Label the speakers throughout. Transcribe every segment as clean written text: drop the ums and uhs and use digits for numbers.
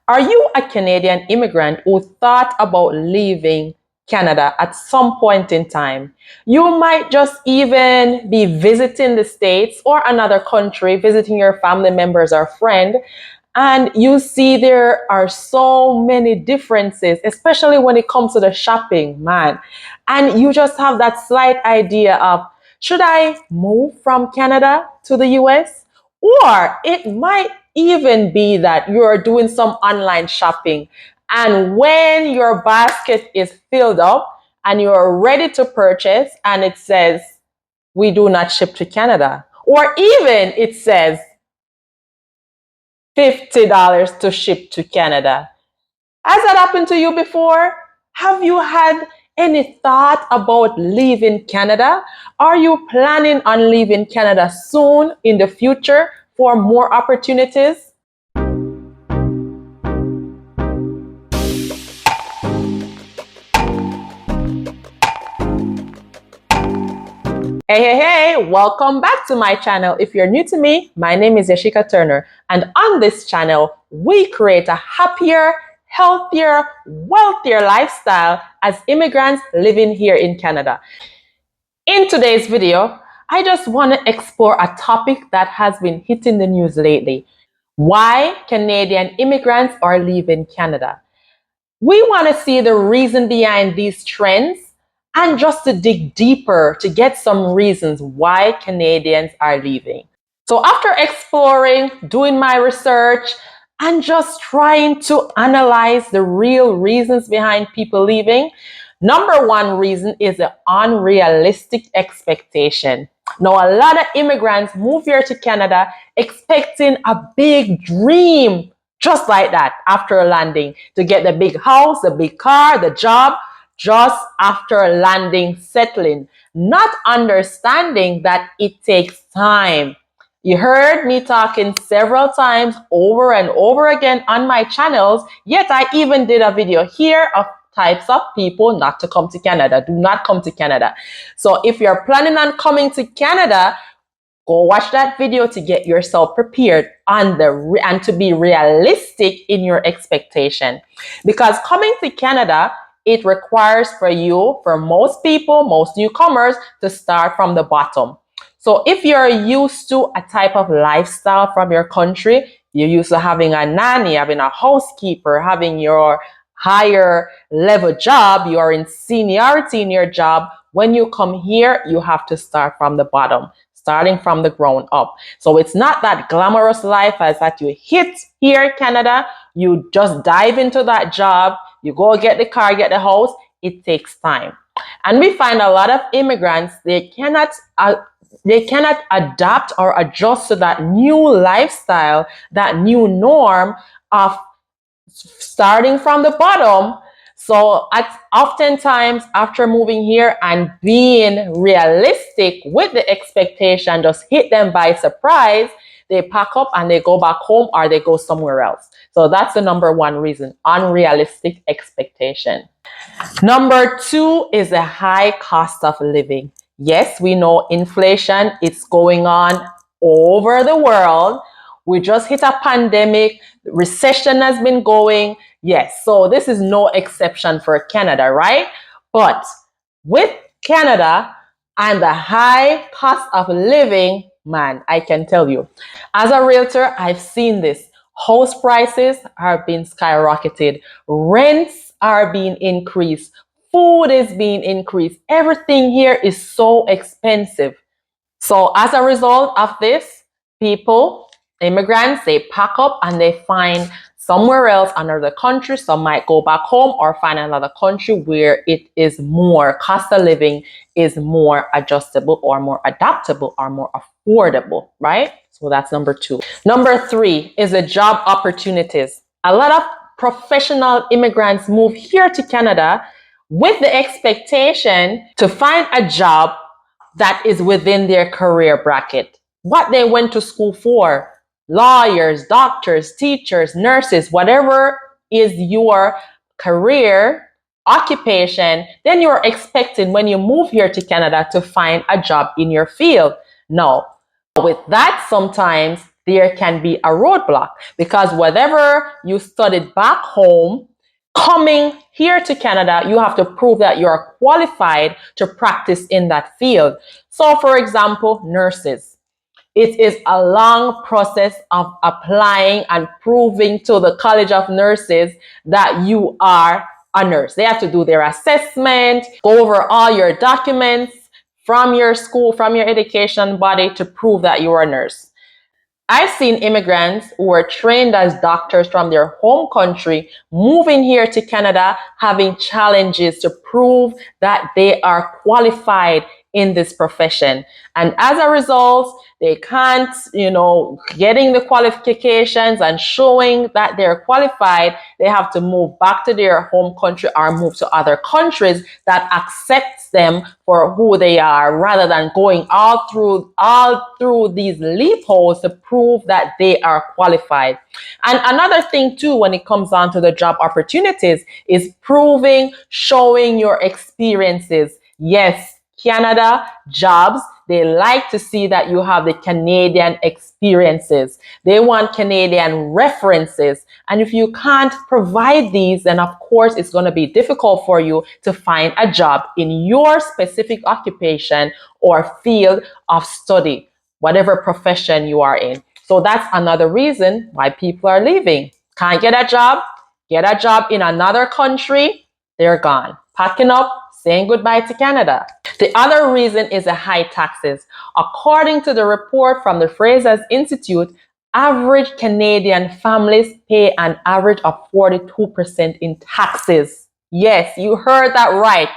Speaker 1: Are you a Canadian immigrant who thought about leaving Canada at some point in time? You might just even be visiting the States or another country, visiting your family members or friend, and you see there are so many differences, especially when it comes to the shopping, man. And you just have that slight idea of, should I move from Canada to the US? Or it might even be that you're doing some online shopping, and when your basket is filled up and you're ready to purchase, and it says, we do not ship to Canada, or even it says $50 to ship to Canada. Has that happened to you before? Have you had any thought about leaving Canada? Are you planning on leaving Canada soon in the future for more opportunities? Hey, welcome back to my channel. If you're new to me, my name is Yasheika Turner, and on this channel, we create a happier, healthier, wealthier lifestyle as immigrants living here in Canada. In today's video, I just want to explore a topic that has been hitting the news lately: why Canadian immigrants are leaving Canada. We want to see the reason behind these trends and just to dig deeper to get some reasons why Canadians are leaving. So after exploring, doing my research, and just trying to analyze the real reasons behind people leaving, number one reason is the unrealistic expectation. Now, a lot of immigrants move here to Canada expecting a big dream, just like that, after landing, to get the big house, the big car, the job, just after landing, settling, not understanding that it takes time. You heard me talking several times over and over again on my channels, yet I even did a video here of types of people not to come to Canada. Do not come to Canada. So if you're planning on coming to Canada, go watch that video to get yourself prepared and to be realistic in your expectation. Because coming to Canada, it requires for most people, most newcomers, to start from the bottom. So if you're used to a type of lifestyle from your country, you're used to having a nanny, having a housekeeper, having your higher level job, you're in seniority in your job. When you come here, you have to start from the bottom, starting from the ground up. So it's not that glamorous life as that you hit here in Canada, you just dive into that job, you go get the car, get the house. It takes time. And we find a lot of immigrants, they cannot adapt or adjust to that new lifestyle, that new norm of starting from the bottom. So oftentimes after moving here and being realistic with the expectation just hit them by surprise, they pack up and they go back home or they go somewhere else. So that's the number one reason: unrealistic expectation. Number two is the high cost of living. Yes, we know inflation is going on over the world. We just hit a pandemic. Recession has been going. Yes, so this is no exception for Canada, right? But with Canada and the high cost of living, man, I can tell you, as a realtor, I've seen this. House prices are being skyrocketed. Rents are being increased. Food is being increased. Everything here is so expensive. So as a result of this, people, immigrants, they pack up and they find somewhere else, another country. Some might go back home or find another country where it is more, cost of living is more adjustable or more adaptable or more affordable, right? So that's number two. Number three is the job opportunities. A lot of professional immigrants move here to Canada with the expectation to find a job that is within their career bracket, what they went to school for. Lawyers, doctors, teachers, nurses, whatever is your career occupation, then you're expected when you move here to Canada to find a job in your field. No, with that, sometimes there can be a roadblock, because whatever you studied back home, coming here to Canada, you have to prove that you're qualified to practice in that field. So, for example, nurses. It is a long process of applying and proving to the College of Nurses that you are a nurse. They have to do their assessment, go over all your documents from your school, from your education body to prove that you are a nurse. I've seen immigrants who were trained as doctors from their home country moving here to Canada, having challenges to prove that they are qualified in this profession. And as a result, they can't, getting the qualifications and showing that they're qualified, they have to move back to their home country or move to other countries that accepts them for who they are, rather than going all through these loopholes to prove that they are qualified. And another thing too, when it comes on to the job opportunities, is proving, showing your experiences. Yes, Canada jobs, they like to see that you have the Canadian experiences. They want Canadian references. And if you can't provide these, then of course it's going to be difficult for you to find a job in your specific occupation or field of study, whatever profession you are in. So that's another reason why people are leaving. Can't get a job in another country, they're gone. Packing up, saying goodbye to Canada. The other reason is the high taxes. According to the report from the Fraser's Institute, average Canadian families pay an average of 42% in taxes. Yes, you heard that right.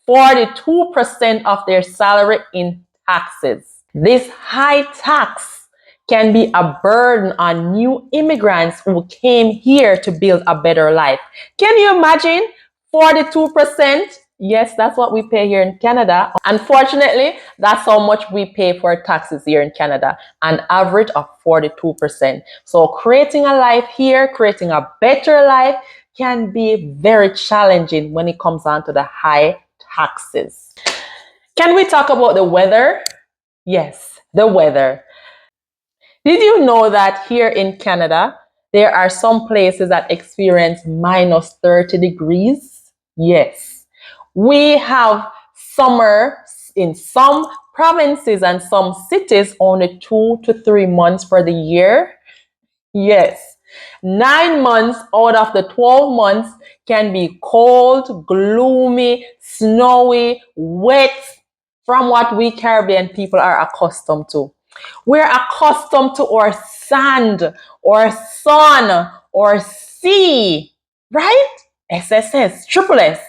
Speaker 1: 42% of their salary in taxes. This high tax can be a burden on new immigrants who came here to build a better life. Can you imagine 42%? Yes, that's what we pay here in Canada. Unfortunately, that's how much we pay for taxes here in Canada, an average of 42%. So creating a life here, creating a better life can be very challenging when it comes on to the high taxes. Can we talk about the weather? Yes, the weather. Did you know that here in Canada, there are some places that experience minus 30 degrees? Yes. We have summer in some provinces and some cities only 2 to 3 months for the year. Yes. 9 months out of the 12 months can be cold, gloomy, snowy, wet, from what we Caribbean people are accustomed to. We're accustomed to our sand, or sun, or sea, right? SSS, triple S.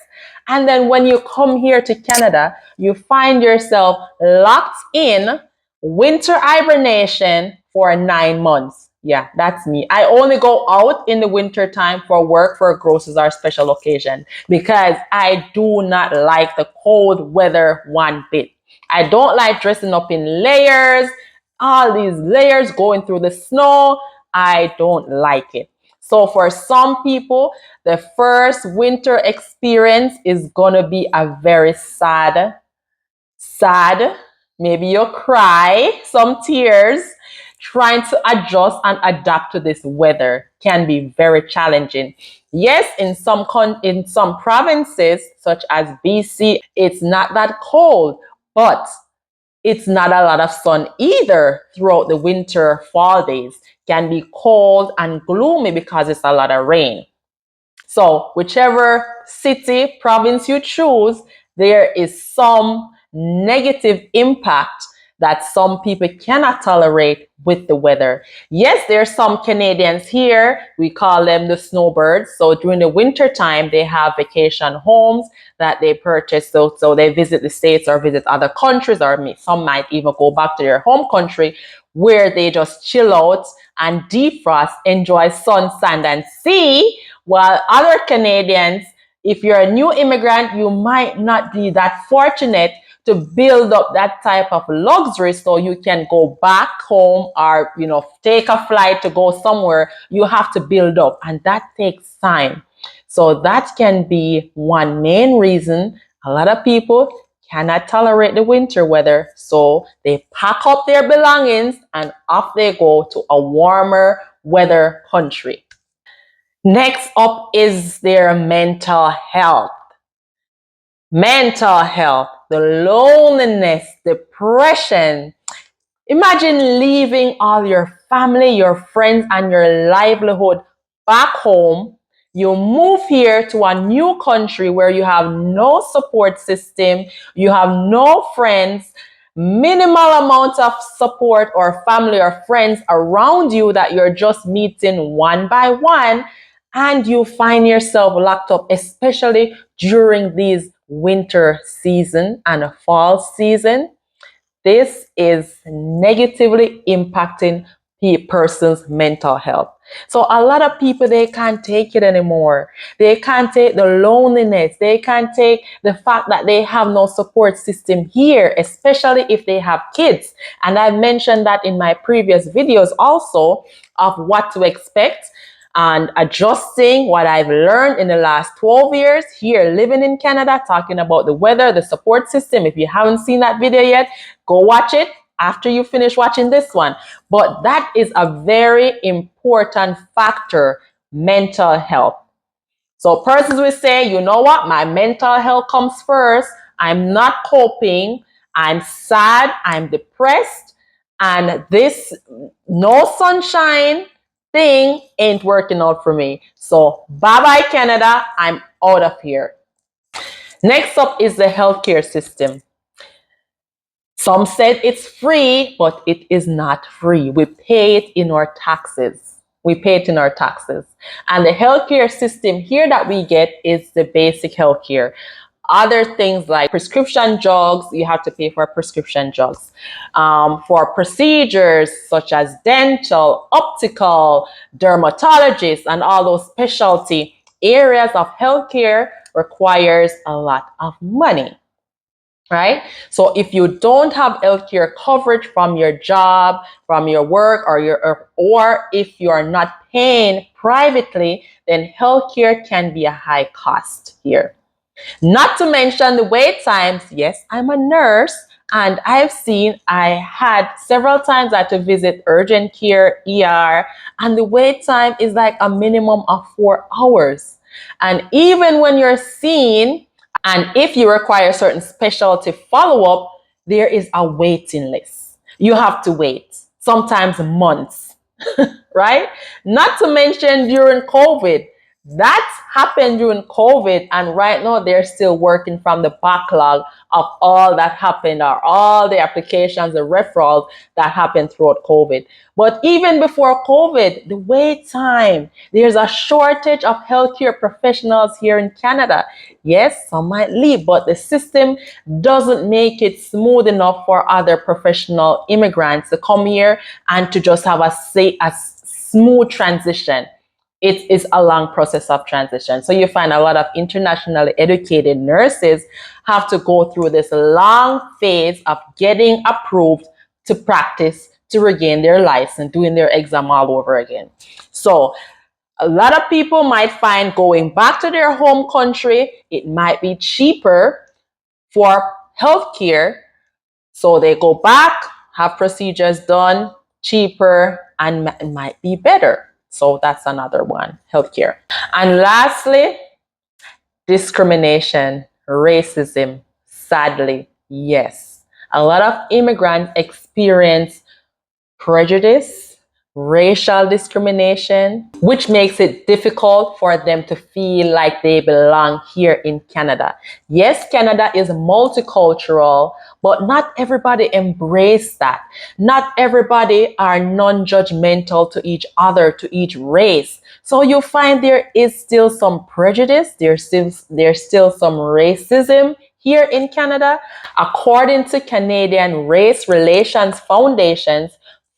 Speaker 1: And then when you come here to Canada, you find yourself locked in winter hibernation for 9 months. Yeah, that's me. I only go out in the winter time for work, for groceries or special occasion, because I do not like the cold weather one bit. I don't like dressing up in layers, all these layers going through the snow. I don't like it. So for some people, the first winter experience is gonna be a very sad. Maybe you'll cry some tears. Trying to adjust and adapt to this weather can be very challenging. Yes, in some provinces such as BC, it's not that cold, but it's not a lot of sun either throughout the winter fall days. Can be cold and gloomy because it's a lot of rain. So whichever city, province you choose, there is some negative impact that some people cannot tolerate with the weather. Yes, there are some Canadians here, we call them the snowbirds. So during the winter time, they have vacation homes that they purchase. So they visit the States or visit other countries, or some might even go back to their home country, where they just chill out and defrost, enjoy sun, sand, and sea. While other Canadians, if you're a new immigrant, you might not be that fortunate to build up that type of luxury so you can go back home, or take a flight to go somewhere. You have to build up, and that takes time. So that can be one main reason a lot of people cannot tolerate the winter weather, so they pack up their belongings and off they go to a warmer weather country. Next up is their mental health. Mental health, the loneliness, depression. Imagine leaving all your family, your friends, and your livelihood back home. You move here to a new country where you have no support system, you have no friends, minimal amount of support or family or friends around you that you're just meeting one by one, and you find yourself locked up, especially during these winter season and fall season. This is negatively impacting a person's mental health. So a lot of people, they can't take it anymore. They can't take the loneliness. They can't take the fact that they have no support system here, especially if they have kids. And I've mentioned that in my previous videos also of what to expect and adjusting what I've learned in the last 12 years here living in Canada, talking about the weather, the support system. If you haven't seen that video yet, go watch it after you finish watching this one. But that is a very important factor, mental health. So persons will say, you know what, my mental health comes first. I'm not coping. I'm sad. I'm depressed. And this no sunshine thing ain't working out for me. So bye-bye, Canada. I'm out of here. Next up is the healthcare system. Some said it's free, but it is not free. We pay it in our taxes. We pay it in our taxes. And the healthcare system here that we get is the basic healthcare. Other things like prescription drugs, you have to pay for prescription drugs. For procedures such as dental, optical, dermatologists, and all those specialty areas of healthcare requires a lot of money. Right? So if you don't have healthcare coverage from your job, from your work, or if you are not paying privately, then healthcare can be a high cost here. Not to mention the wait times. Yes, I'm a nurse, and I had several times I had to visit urgent care, ER, and the wait time is like a minimum of 4 hours. And even when you're seen, and if you require certain specialty follow-up, there is a waiting list. You have to wait, sometimes months, right? Not to mention during COVID. That happened during COVID, and right now they're still working from the backlog of all that happened, or all the applications, the referrals that happened throughout COVID. But even before COVID, the wait time, there's a shortage of healthcare professionals here in Canada. Yes, some might leave, but the system doesn't make it smooth enough for other professional immigrants to come here and to just have a smooth transition. It is a long process of transition. So you find a lot of internationally educated nurses have to go through this long phase of getting approved to practice, to regain their license, doing their exam all over again. So a lot of people might find going back to their home country, it might be cheaper for healthcare. So they go back, have procedures done, cheaper, and it might be better. So that's another one, healthcare. And lastly, discrimination, racism. Sadly, yes. A lot of immigrants experience prejudice, racial discrimination, which makes it difficult for them to feel like they belong here in Canada. Yes, Canada is multicultural, but not everybody embrace that. Not everybody are non-judgmental to each other, to each race. So you find there is still some prejudice, there's still some racism here in Canada. According to Canadian Race Relations Foundations,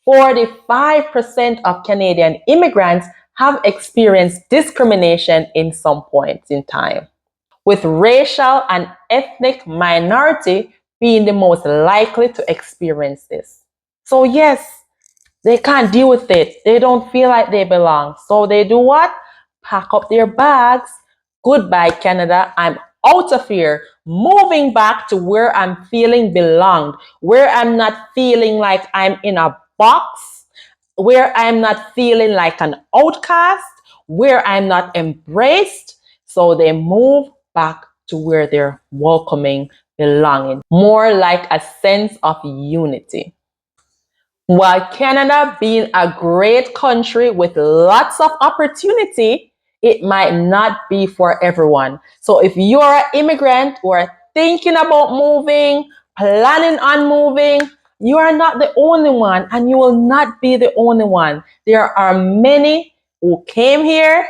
Speaker 1: 45% of Canadian immigrants have experienced discrimination in some point in time, with racial and ethnic minority being the most likely to experience this. So yes, they can't deal with it. They don't feel like they belong. So they do what? Pack up their bags. Goodbye, Canada. I'm out of here, moving back to where I'm feeling belonged, where I'm not feeling like I'm in a box, where I'm not feeling like an outcast, where I'm not embraced. So they move back to where they're welcoming, belonging, more like a sense of unity. While Canada being a great country with lots of opportunity, it might not be for everyone. So if you're an immigrant or thinking about moving, planning on moving, you are not the only one and you will not be the only one. There are many who came here,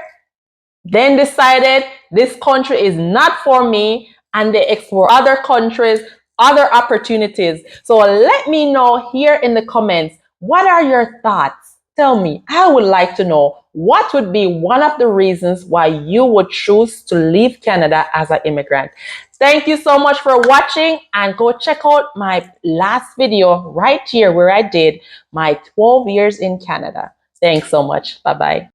Speaker 1: then decided this country is not for me, and they explore other countries, other opportunities. So let me know here in the comments, what are your thoughts? Tell me, I would like to know what would be one of the reasons why you would choose to leave Canada as an immigrant. Thank you so much for watching, and go check out my last video right here where I did my 12 years in Canada. Thanks so much. Bye-bye.